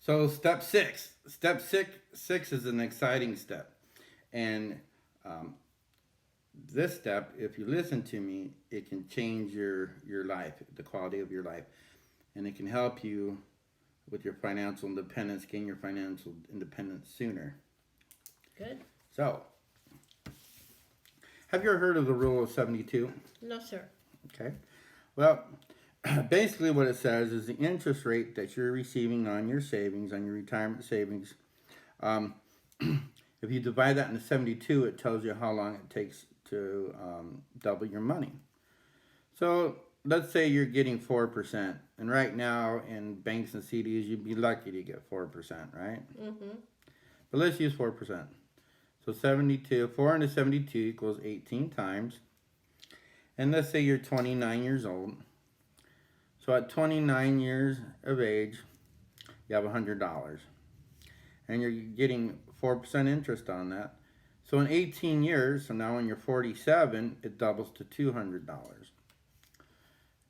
So step six. Step six is an exciting step. And this step, if you listen to me, it can change your life, the quality of your life. And it can help you with your financial independence, gain your financial independence sooner. Good. So, have you ever heard of the rule of 72? No, sir. Okay. Well, basically what it says is the interest rate that you're receiving on your savings, on your retirement savings, um, if you divide that into 72, it tells you how long it takes to double your money. So let's say you're getting 4%, and right now in banks and CDs, you'd be lucky to get 4%, right? Mm-hmm. But let's use 4%. So 72, 472 equals 18 times. And let's say you're 29 years old. So at 29 years of age, you have $100. And you're getting 4% interest on that. So in 18 years, so now when you're 47, it doubles to $200.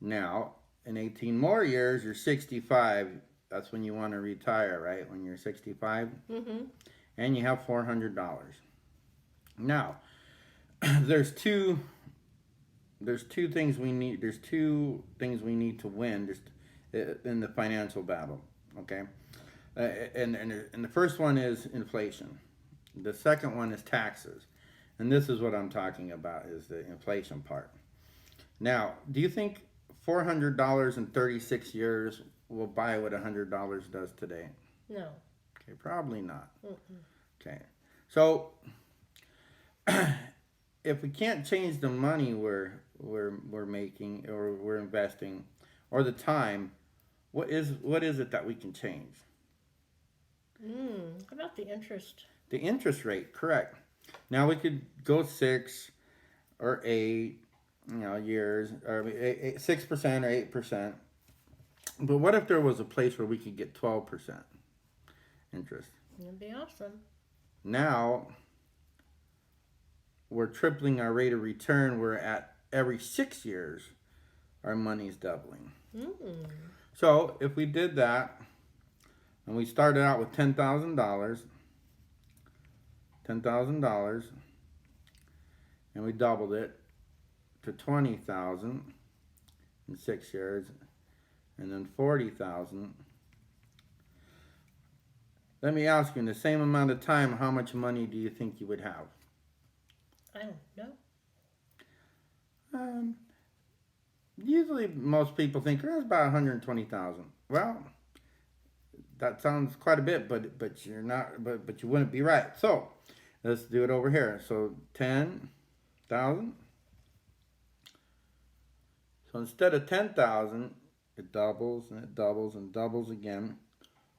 Now, in 18 more years, you're 65. That's when you want to retire, right? When you're 65. Mm-hmm. And you have $400. Now, there's two things we need. There's two things we need to win just in the financial battle. Okay, and the first one is inflation. The second one is taxes, and this is what I'm talking about is the inflation part. Now, do you think $400 in 36 years will buy what $100 does today? No. Okay, probably not. Mm-mm. Okay, so if we can't change the money we're making or we're investing or the time, what is it that we can change? How about the interest? The interest rate, correct. Now we could go 6 or 8, years, or 6% or 8%. But what if there was a place where we could get 12% interest? That'd be awesome. Now we're tripling our rate of return. We're at every 6 years, our money's doubling. Mm. So if we did that, and we started out with $10,000, and we doubled it to $20,000 in 6 years, and then $40,000. Let me ask you, in the same amount of time, how much money do you think you would have? I don't know. Usually, most people think it's about 120,000. Well, that sounds quite a bit, but you're not, but you wouldn't be right. So let's do it over here. So 10,000. So instead of 10,000, it doubles and it doubles and doubles again.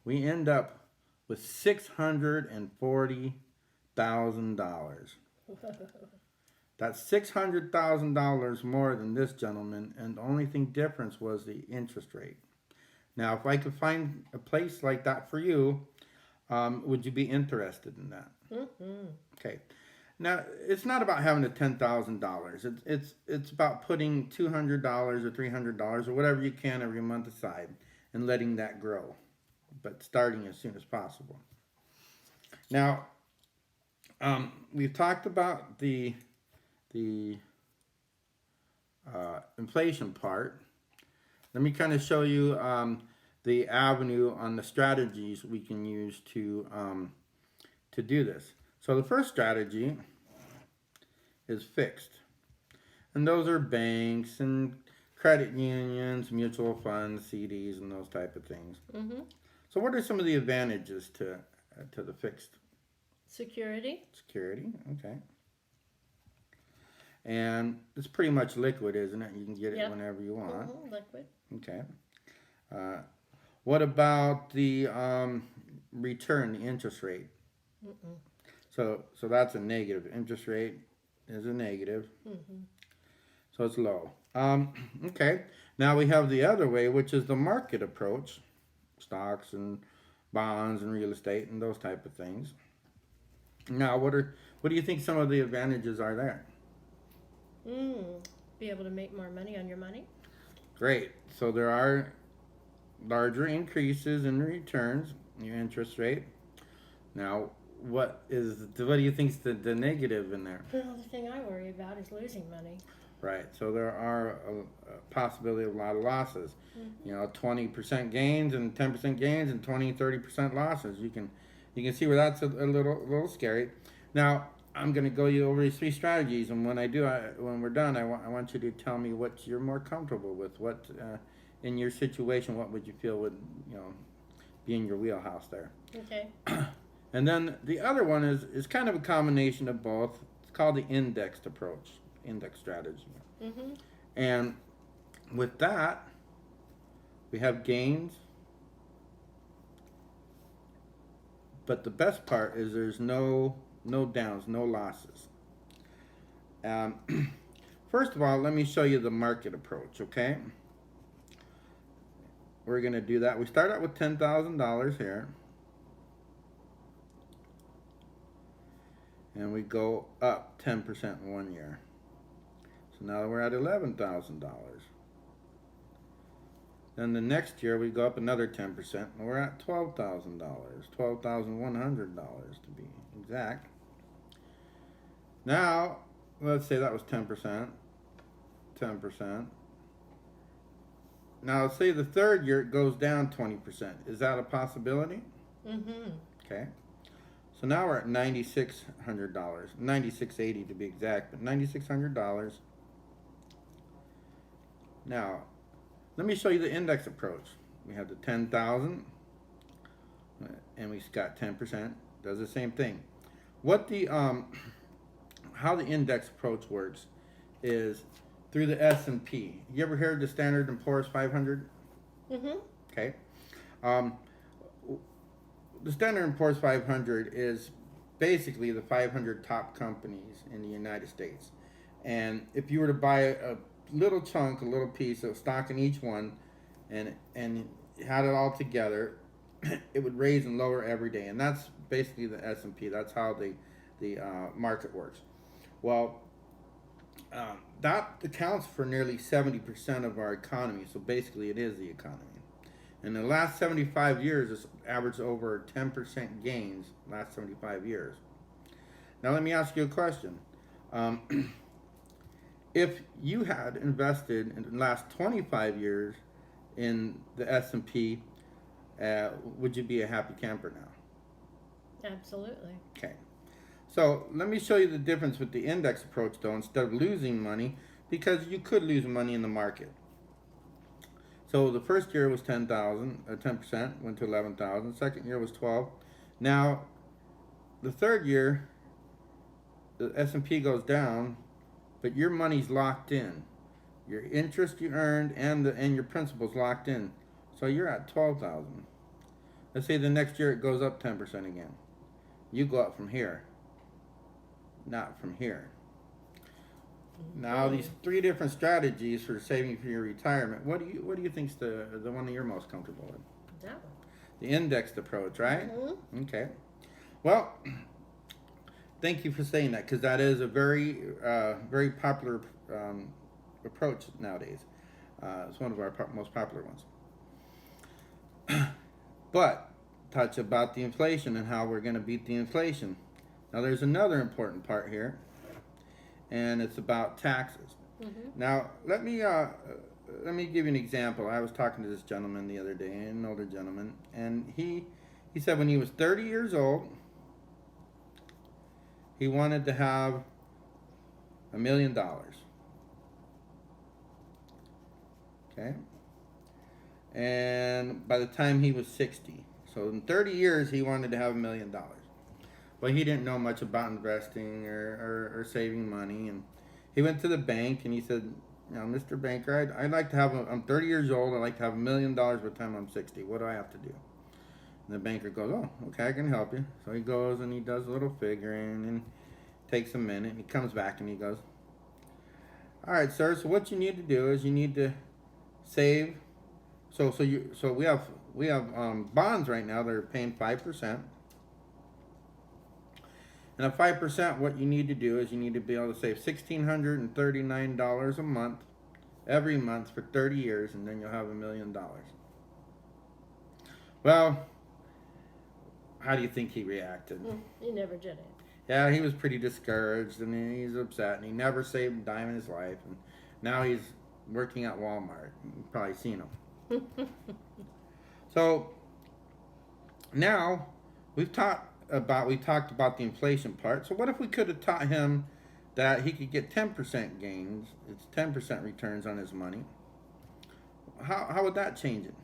We end up with $640,000. That's $600,000 more than this gentleman, and the only thing difference was the interest rate. Now, if I could find a place like that for you, would you be interested in that? Mm-hmm. Okay. Now, it's not about having the $10,000. It's about putting $200 or $300 or whatever you can every month aside and letting that grow, but starting as soon as possible. Now, we've talked about the inflation part. Let me kind of show you the avenue on the strategies we can use to do this. So the first strategy is fixed, and those are banks and credit unions, mutual funds, CDs, and those type of things. Mm-hmm. So what are some of the advantages to the fixed? Security. Security, okay. And it's pretty much liquid, isn't it? You can get it Yep. whenever you want. Mm-hmm. Liquid. Okay. What about the return, the interest rate? Mm-mm. So that's a negative. Interest rate is a negative. Mm-hmm. So it's low. Okay. Now we have the other way, which is the market approach. Stocks and bonds and real estate and those type of things. Now, what do you think some of the advantages are there? Be able to make more money on your money. Great. So there are larger increases in returns, your interest rate. Now, what do you think is the negative in there? Well, the thing I worry about is losing money. Right. So there are a possibility of a lot of losses. Mm-hmm. You know, 20% gains and 10% gains and 20-30% losses. You can see where that's a little scary. Now, I'm going to go you over these three strategies, and when when we're done, I want you to tell me what you're more comfortable with. What in your situation, what would you feel would be in your wheelhouse there? Okay. And then the other one is kind of a combination of both. It's called the indexed approach, index strategy. Mm-hmm. And with that, we have gains. But the best part is there's no downs, no losses. First of all, let me show you the market approach, okay? We're going to do that. We start out with $10,000 here. And we go up 10% in 1 year. So now we're at $11,000. Then the next year we go up another 10%, and we're at $12,000, $12,100 to be exact. Now, let's say that was 10%, 10%. Now, let's say the third year it goes down 20%. Is that a possibility? Mm-hmm. Okay. So now we're at $9,600, $9,680 to be exact, but $9,600. Now, let me show you the index approach. We have the 10,000, and we got 10%. Does the same thing. What the how the index approach works is through the S&P. You ever heard the Standard & Poor's 500? Mm-hmm. Okay. The Standard & Poor's 500 is basically the 500 top companies in the United States. And if you were to buy a little chunk, a little piece of stock in each one, and had it all together, it would raise and lower every day. And that's basically the S&P. That's how the market works. Well, that accounts for nearly 70% of our economy. So basically, it is the economy. In the last 75 years, it's averaged over 10% gains last 75 years. Now, let me ask you a question. If you had invested in the last 25 years in the S&P, would you be a happy camper now? Absolutely. Okay. So let me show you the difference with the index approach, though, instead of losing money, because you could lose money in the market. So the first year was 10,000, 10% went to 11,000. Second year was 12. Now, the third year, the S&P goes down, but your money's locked in. Your interest you earned and your principal's locked in. So you're at 12,000. Let's say the next year it goes up 10% again. You go up from here, not from here. Now these three different strategies for saving for your retirement. What do you think's the one that you're most comfortable with? That one. The indexed approach, right? Mm-hmm. Okay. Well, thank you for saying that, because that is a very very popular approach nowadays. It's one of our most popular ones. But touch about the inflation and how we're going to beat the inflation. Now there's another important part here, and it's about taxes. Mm-hmm. Now let me give you an example. I was talking to this gentleman the other day, an older gentleman, and he said when he was 30 years old, he wanted to have $1 million. Okay? And by the time he was 60. So in 30 years, he wanted to have $1 million. Well, he didn't know much about investing or saving money. And he went to the bank and he said, Mr. Banker, I'd like to have, I'm 30 years old, I'd like to have $1 million by the time I'm 60. What do I have to do? And the banker goes, oh, okay, I can help you. So he goes and he does a little figuring and takes a minute. And he comes back and he goes, all right, sir, so what you need to do is you need to save. So we have bonds right now that are paying 5%. And at 5%, what you need to do is you need to be able to save $1,639 a month, every month for 30 years, and then you'll have $1 million. Well, how do you think he reacted? He never did it. Yeah, he was pretty discouraged and he's upset and he never saved a dime in his life. And now he's working at Walmart. You've probably seen him. So now we talked about the inflation part. So what if we could have taught him that he could get 10% gains, it's 10% returns on his money? How would that change it?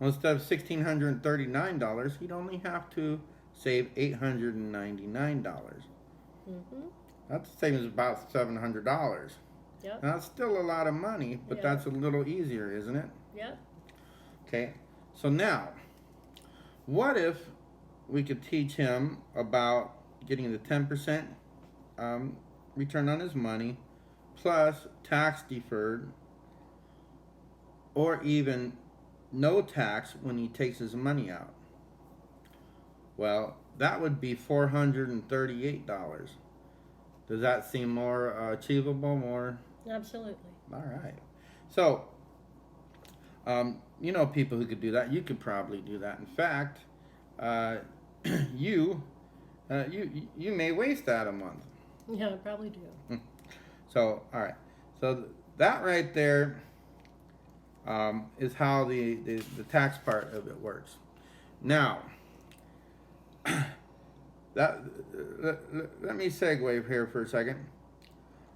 Well, instead of $1,639, he'd only have to save $899. That's the same as about $700. Yep. Now, that's still a lot of money, but Yeah. that's a little easier, isn't it? Yep. Okay, so now, what if we could teach him about getting the 10% return on his money, plus tax deferred, or even no tax when he takes his money out? Well, that would be $438. Does that seem more achievable? More? Absolutely. All right. So, you know people who could do that. You could probably do that. In fact, you may waste that a month. Yeah, I probably do. So, all right. So that right there is how the tax part of it works. Now, let me segue here for a second.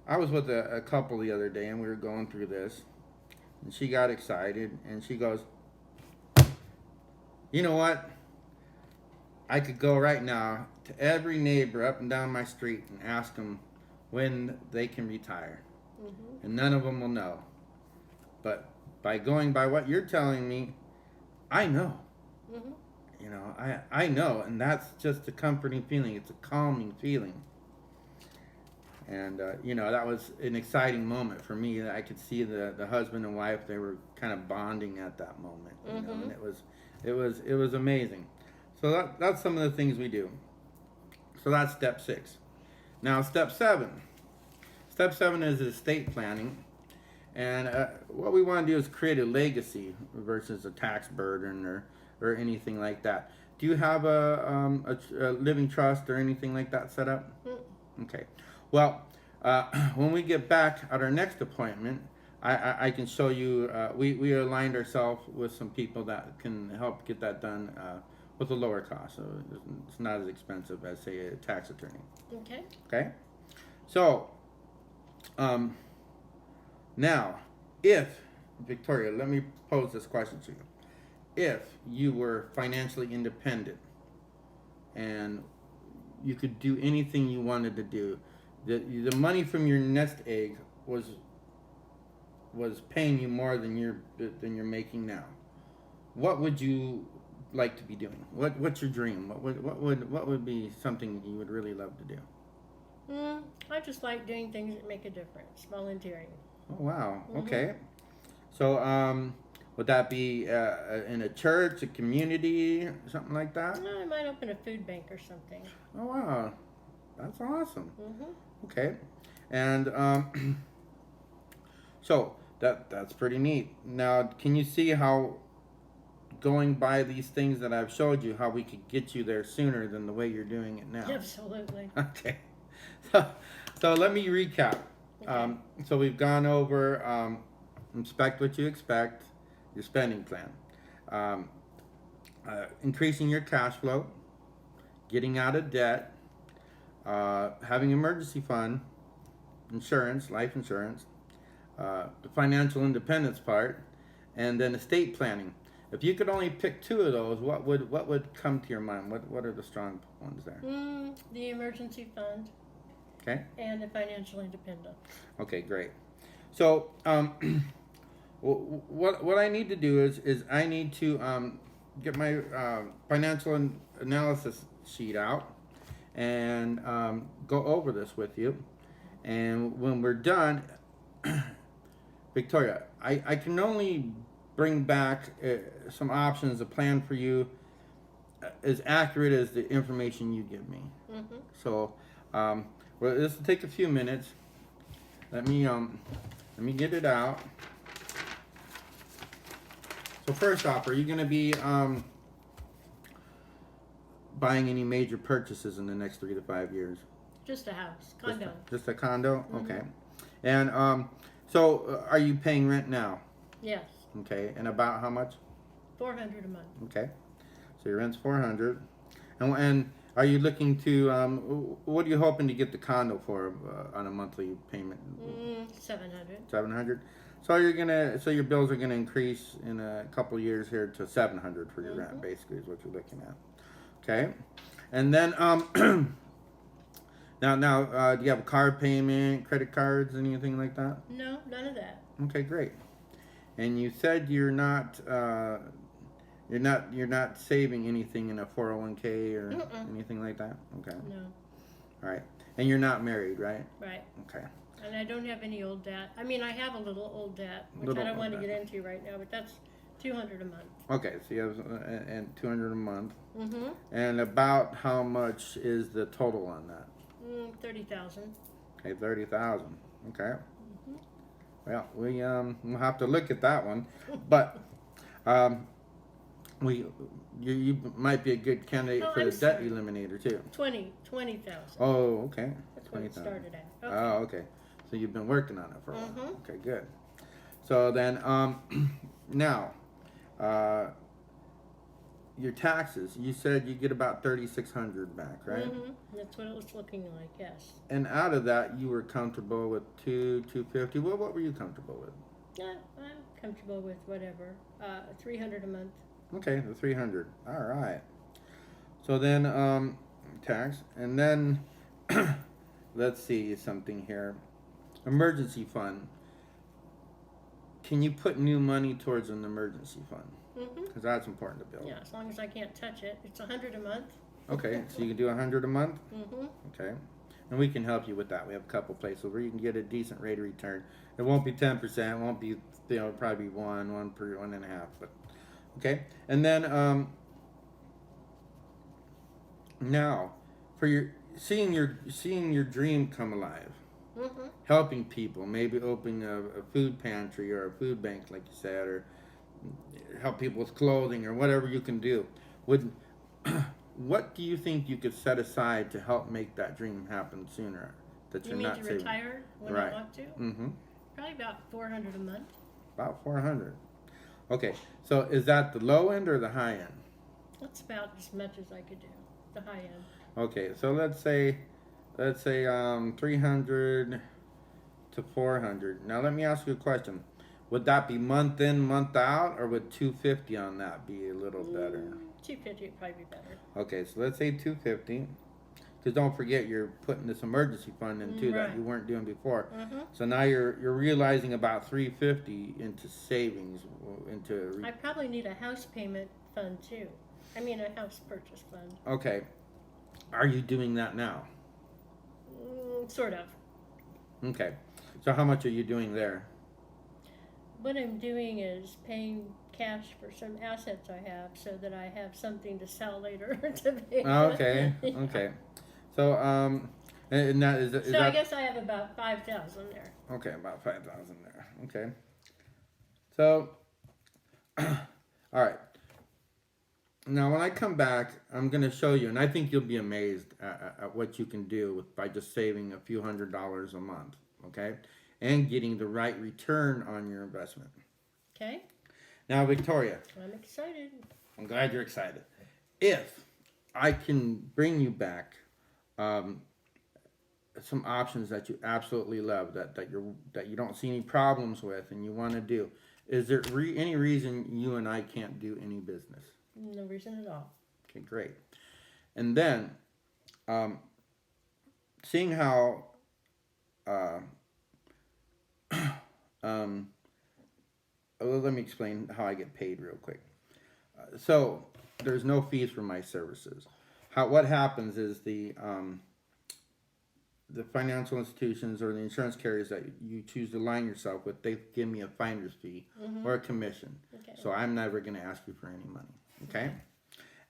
I was with a couple the other day, and we were going through this, and she got excited, and she goes, "You know what? I could go right now to every neighbor up and down my street and ask them when they can retire, and none of them will know. But by going by what you're telling me, I know. You know, I know, and that's just a comforting feeling. It's a calming feeling." And, you know, that was an exciting moment for me. I could see the husband and wife, they were kind of bonding at that moment. You know, and it was amazing. So that's some of the things we do. So that's step 6. Now, step 7. Step 7 is estate planning. And what we want to do is create a legacy versus a tax burden or anything like that. Do you have a living trust or anything like that set up? Okay. Well, when we get back at our next appointment, I can show you, we aligned ourselves with some people that can help get that done with a lower cost. So it's not as expensive as, say, a tax attorney. Okay. Okay? So, now, if, Victoria, let me pose this question to you. If you were financially independent and you could do anything you wanted to do, the money from your nest egg was paying you more than you're making now, what would you like to be doing? What's your dream? What would be something you would really love to do? I just like doing things that make a difference. Volunteering. Oh wow. Okay. So would that be in a church, a community, something like that? No, I might open a food bank or something. Oh wow, that's awesome. Okay, and so that's pretty neat. Now, can you see how going by these things that I've showed you, how we could get you there sooner than the way you're doing it now? Absolutely. Okay, so let me recap. Okay. So we've gone over inspect what you expect, your spending plan, increasing your cash flow, getting out of debt, having emergency fund, insurance, life insurance, the financial independence part, and then estate planning. If you could only pick 2 of those, what would come to your mind? What are the strong ones there? The emergency fund. Okay. And the financial independence. Okay, great. So, what I need to do is I need to get my financial analysis sheet out and go over this with you. And when we're done, Victoria, I can only bring back some options, a plan for you as accurate as the information you give me. So, well, this will take a few minutes. Let me get it out. So first off, are you going to be buying any major purchases in the next 3 to 5 years? Just a house, condo. Just a condo? Okay. And so are you paying rent now? Yes, Okay. And about how much? $400 a month. Okay. So your rent's 400. And are you looking to what are you hoping to get the condo for on a monthly payment? 700. 700. So your bills are gonna increase in a couple years here to 700 for your rent, basically, is what you're looking at. Okay. And then now do you have a car payment, credit cards, anything like that? No, none of that. Okay, great. And you said you're not saving anything in a 401k or anything like that? Okay. No. All right. And you're not married, right? Right. Okay. And I don't have any old debt. I mean, I have a little old debt, which Little I don't old want to debt. get into right now, but that's $200 a month. Okay, so you have and 200 a month. Mm-hmm. And about how much is the total on that? 30,000. Okay, 30,000. Okay. Well, we'll have to look at that one, but you might be a good candidate Oh, for I'm the debt sorry. eliminator too. 20,000. Oh, okay. That's what it 20,000. started at. Okay. Oh, okay. So you've been working on it for a while. Mhm. Okay, good. So then, now, your taxes. You said you get about 3,600 back, right? That's what it was looking like. Yes. And out of that, you were comfortable with 250. Well, what were you comfortable with? Yeah, I'm comfortable with whatever. 300 a month. Okay, the 300. All right. So then, tax, and then let's see something here. Emergency fund. Can you put new money towards an emergency fund? Because that's important to build. Yeah, as long as I can't touch it. It's 100 a month. Okay, so you can do 100 a month. Mm-hmm. Okay, and we can help you with that. We have a couple places where you can get a decent rate of return. It won't be 10%. It won't be, probably be one per 1.5. But okay, and then now for your seeing your dream come alive. Helping people, maybe opening a food pantry or a food bank, like you said, or help people with clothing or whatever you can do. What do you think you could set aside to help make that dream happen sooner? That You you're mean not to saving? retire when Right. I want to? Mm-hmm. Probably about 400 a month. About 400. Okay, so is that the low end or the high end? That's about as much as I could do. The high end. Okay, so let's say 300 to 400. Now let me ask you a question. Would that be month in, month out, or would 250 on that be a little better? 250 would probably be better. Okay, so let's say 250. Because don't forget, you're putting this emergency fund into that you weren't doing before. So now you're realizing about 350 into savings, I probably need a house payment fund too. I mean a house purchase fund. Okay, are you doing that now? Sort of. Okay, so how much are you doing there? What I'm doing is paying cash for some assets I have so that I have something to sell later to pay. Okay, okay. So and that is So that, I guess I have about 5,000 there. okay, about 5,000 there. Okay. So all right. Now when I come back, I'm going to show you, and I think you'll be amazed at what you can do by just saving a few $100s a month, okay? And getting the right return on your investment. Okay. Now, Victoria, I'm excited. I'm glad you're excited. If I can bring you back some options that you absolutely love, that you don't see any problems with, and you want to do, is there any reason you and I can't do any business? No reason at all. Okay, great. And then, seeing how, well, let me explain how I get paid real quick. So there's no fees for my services. What happens is the financial institutions or the insurance carriers that you choose to align yourself with, they give me a finder's fee or a commission. Okay. So I'm never going to ask you for any money. Okay?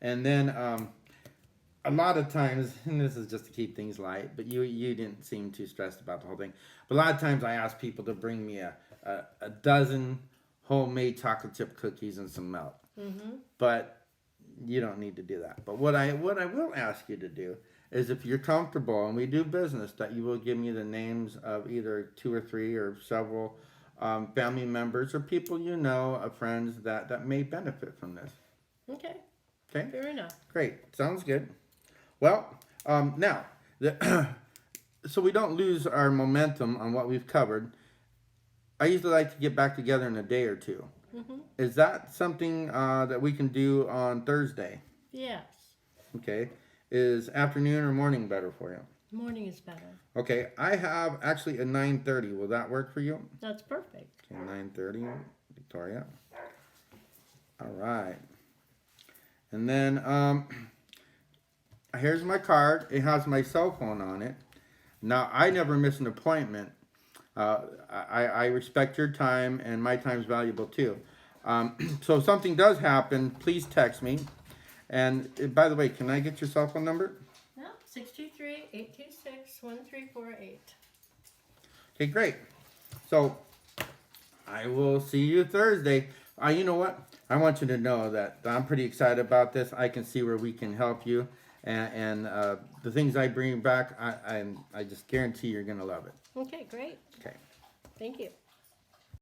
And then a lot of times, and this is just to keep things light, but you didn't seem too stressed about the whole thing. But a lot of times I ask people to bring me a dozen homemade chocolate chip cookies and some milk. But you don't need to do that. But what I will ask you to do is, if you're comfortable and we do business, that you will give me the names of either 2 or 3 or several family members or people you know, friends that may benefit from this. Okay. Okay. Fair enough. Great. Sounds good. Well, now, so we don't lose our momentum on what we've covered, I usually like to get back together in a day or two. Mm-hmm. Is that something that we can do on Thursday? Yes. Okay. Is afternoon or morning better for you? Morning is better. Okay. I have actually a 9:30. Will that work for you? That's perfect. Okay, 9:30, Victoria. All right. And then here's my card. It has my cell phone on it. Now, I never miss an appointment. I respect your time, and my time's valuable too. So if something does happen, please text me. And by the way, can I get your cell phone number? No, 623-826-1348. Okay, great. So I will see you Thursday. You know what? I want you to know that I'm pretty excited about this. I can see where we can help you. And the things I bring back, I just guarantee you're going to love it. Okay, great. Okay. Thank you.